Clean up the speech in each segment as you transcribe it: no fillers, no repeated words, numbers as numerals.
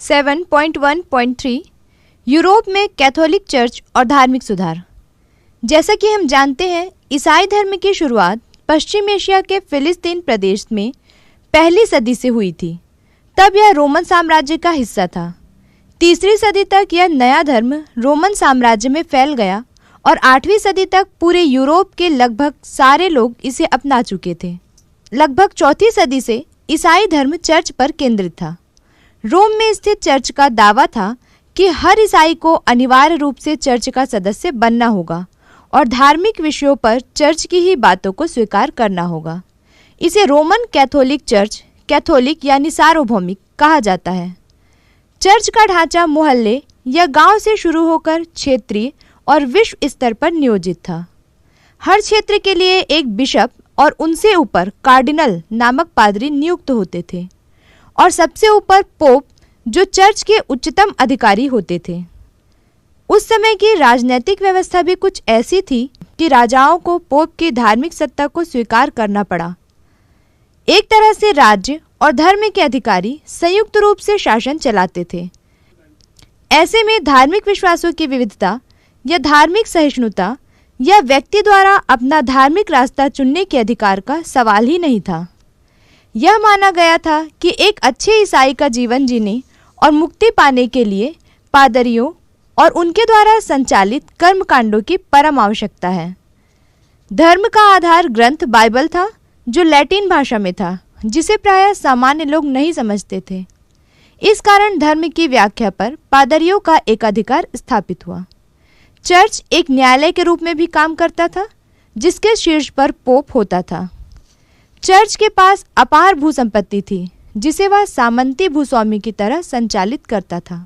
7.1.3 Europe में Catholic church और धार्मिक सुधार। जैसा कि हम जानते हैं, ईसाई धर्म की शुरुआत पश्चिम एशिया के फिलिस्तीन प्रदेश में पहली सदी से हुई थी। तब यह रोमन साम्राज्य का हिस्सा था। तीसरी सदी तक यह नया धर्म रोमन साम्राज्य में फैल गया और 8वीं सदी तक पूरे यूरोप के लगभग सारे लोग इसे अपना चुके थे। लगभग चौथी सदी से ईसाई धर्म चर्च पर केंद्रित था। रोम में स्थित चर्च का दावा था कि हर ईसाई को अनिवार्य रूप से चर्च का सदस्य बनना होगा और धार्मिक विषयों पर चर्च की ही बातों को स्वीकार करना होगा। इसे रोमन कैथोलिक चर्च, कैथोलिक यानी सार्वभौमिक कहा जाता है। चर्च का ढांचा मोहल्ले या गांव से शुरू होकर क्षेत्रीय और विश्व स्तर पर नियोजित था। हर क्षेत्र के लिए एक बिशप और उनसे ऊपर कार्डिनल नामक पादरी नियुक्त होते थे और सबसे ऊपर पोप, जो चर्च के उच्चतम अधिकारी होते थे। उस समय की राजनीतिक व्यवस्था भी कुछ ऐसी थी कि राजाओं को पोप की धार्मिक सत्ता को स्वीकार करना पड़ा। एक तरह से राज्य और धर्म के अधिकारी संयुक्त रूप से शासन चलाते थे। ऐसे में धार्मिक विश्वासों की विविधता या धार्मिक सहिष्णुता या व्यक्ति द्वारा अपना धार्मिक रास्ता चुनने के अधिकार का सवाल ही नहीं था। यह माना गया था कि एक अच्छे ईसाई का जीवन जीने और मुक्ति पाने के लिए पादरियों और उनके द्वारा संचालित कर्मकांडों की परम आवश्यकता है। धर्म का आधार ग्रंथ बाइबल था, जो लैटिन भाषा में था, जिसे प्रायः सामान्य लोग नहीं समझते थे। इस कारण धर्म की व्याख्या पर पादरियों का एक अधिकार स्थापित हुआ। चर्च एक न्यायालय के रूप में भी काम करता था, जिसके शीर्ष पर पोप होता था। चर्च के पास अपार भूसंपत्ति थी, जिसे वह सामंती भूस्वामी की तरह संचालित करता था।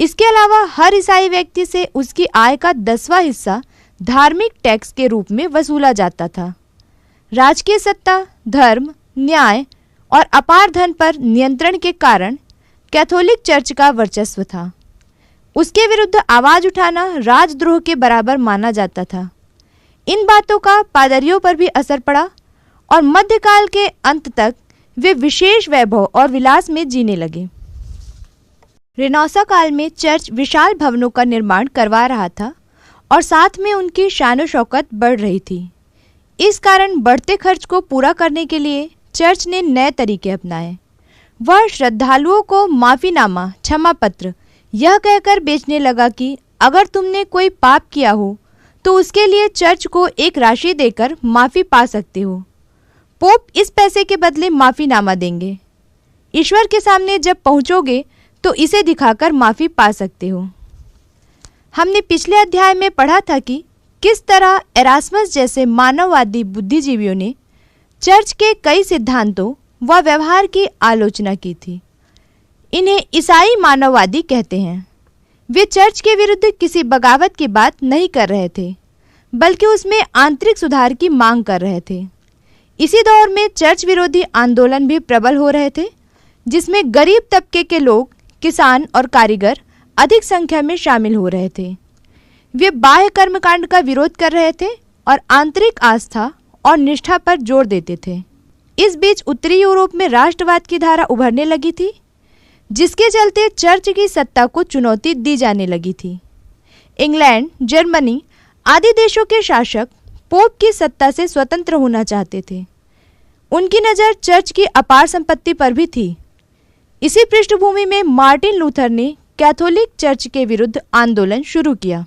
इसके अलावा हर ईसाई व्यक्ति से उसकी आय का 10वां हिस्सा धार्मिक टैक्स के रूप में वसूला जाता था। राजकीय सत्ता, धर्म, न्याय और अपार धन पर नियंत्रण के कारण कैथोलिक चर्च का वर्चस्व था। उसके विरुद्ध आवाज उठाना राजद्रोह के बराबर माना जाता था। इन बातों का पादरियों पर भी असर पड़ा और मध्यकाल के अंत तक वे विशेष वैभव और विलास में जीने लगे। रेनेसां काल में चर्च विशाल भवनों का निर्माण करवा रहा था और साथ में उनकी शान शौकत बढ़ रही थी। इस कारण बढ़ते खर्च को पूरा करने के लिए चर्च ने नए तरीके अपनाए। वह श्रद्धालुओं को माफीनामा, क्षमा पत्र यह कहकर बेचने लगा कि अगर तुमने कोई पाप किया हो तो उसके लिए चर्च को एक राशि देकर माफ़ी पा सकते हो। पोप इस पैसे के बदले माफ़ीनामा देंगे। ईश्वर के सामने जब पहुंचोगे तो इसे दिखाकर माफ़ी पा सकते हो। हमने पिछले अध्याय में पढ़ा था कि किस तरह एरास्मस जैसे मानववादी बुद्धिजीवियों ने चर्च के कई सिद्धांतों व व्यवहार की आलोचना की थी। इन्हें ईसाई मानववादी कहते हैं। वे चर्च के विरुद्ध किसी बगावत की बात नहीं कर रहे थे, बल्कि उसमें आंतरिक सुधार की मांग कर रहे थे। इसी दौर में चर्च विरोधी आंदोलन भी प्रबल हो रहे थे, जिसमें गरीब तबके के लोग, किसान और कारीगर अधिक संख्या में शामिल हो रहे थे। वे बाह्य कर्मकांड का विरोध कर रहे थे और आंतरिक आस्था और निष्ठा पर जोर देते थे। इस बीच उत्तरी यूरोप में राष्ट्रवाद की धारा उभरने लगी थी, जिसके चलते चर्च की सत्ता को चुनौती दी जाने लगी थी। इंग्लैंड, जर्मनी आदि देशों के शासक पोप की सत्ता से स्वतंत्र होना चाहते थे। उनकी नज़र चर्च की अपार संपत्ति पर भी थी। इसी पृष्ठभूमि में मार्टिन लूथर ने कैथोलिक चर्च के विरुद्ध आंदोलन शुरू किया।